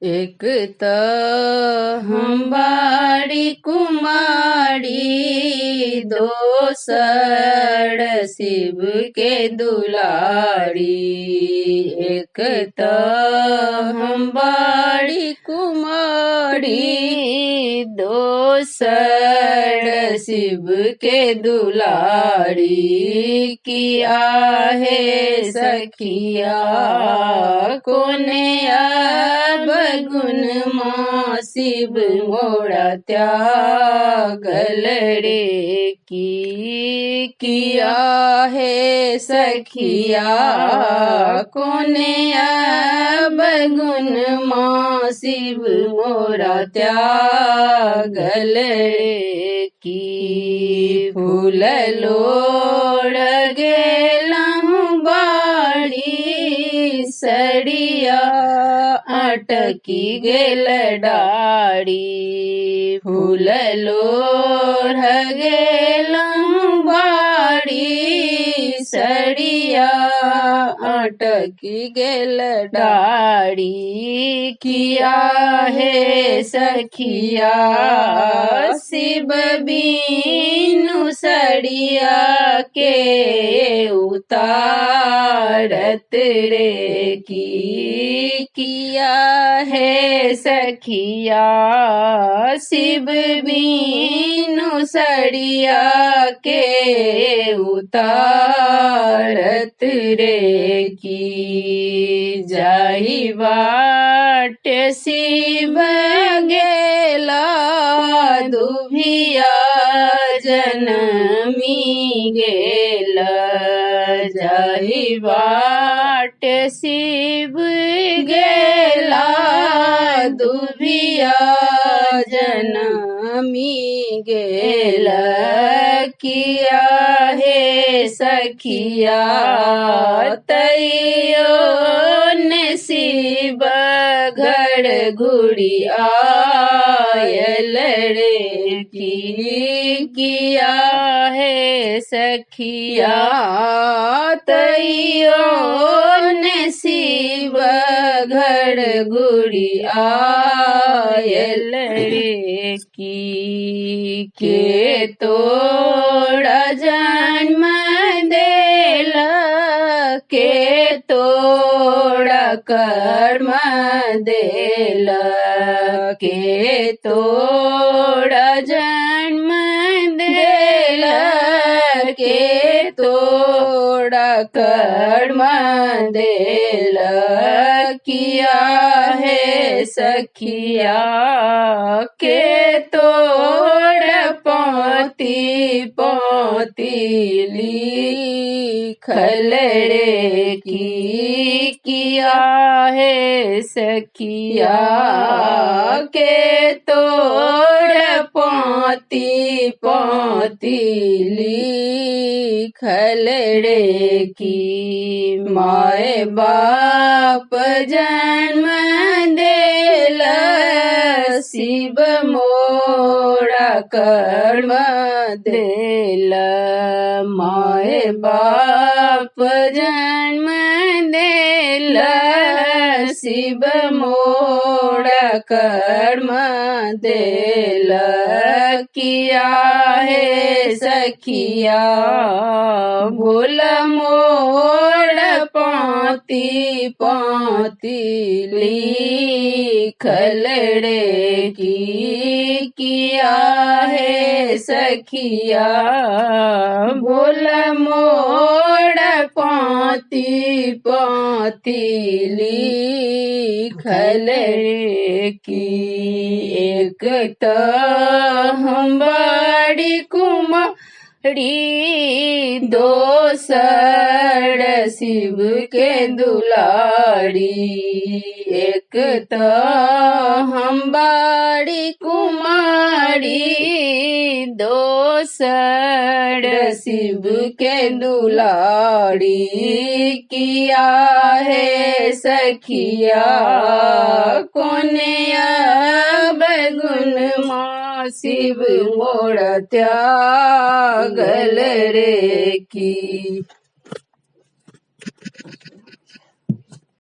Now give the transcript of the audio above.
एक त हम्बाड़ी कुमारी दोसर शिव के दुलारी। एक त हम्बाड़ी कुमारी दोसर शिव के दुलारी। किया है सखिया कोने बगुन माँ शिव मोड़ा त्यागल रे की। किया है सखिया कोने बगुन माँ शिव मोड़ा त्यागल रे की। फूल लोड़ गेलहूँ बाड़ी सड़िया अटकी गेल डाड़ी। फूल लोढ़ गेलहूँ बाड़ी सड़िया अटकी गेल डाड़ी। किया है सखिया शिव बीनु सड़िया के उतारत रे की। किया है सखिया शिव बीनु सड़िया के उतारत रे की। जाई बाट शिव गेला दुभिया जनमी गेला। जाई बाट शिव गेला दुभिया जनमी गेला। किया है सखिया तैयो ने शिव घर घुड़ी आयल रे की। किया है सखिया तैयो ने शिव घर घुड़ी आयल रे की। के तोड़ा जन्म देला के तोड़ा कर्म देला। के तोड़ा जन्म देला के तोड़ा कर्म देला। किया है सखिया के तोड़ पाती पाती लिखल रे की। किया है सखिया के तोड़ पाती पाती लिखल रे की। माए बाप जन्म देला शिव मोड़ा कर्म देला। माए बाप जन्म देला शिव मोड़ा कर्म देला। किया है सखिया भूल मोड़ पाती पाती लिखल रे की। किया है सखिया भूल मोड़ पाती पाती लिखल रे की। एक त हम्बाड़ी कुमारी दोसर शिव के दुलारी। एक त हम्बाड़ी कुमारी दोसर शिव के दुलारी। किया है सखिया कोने बैगुन माँ शिव मोड़ त्यागल रे की।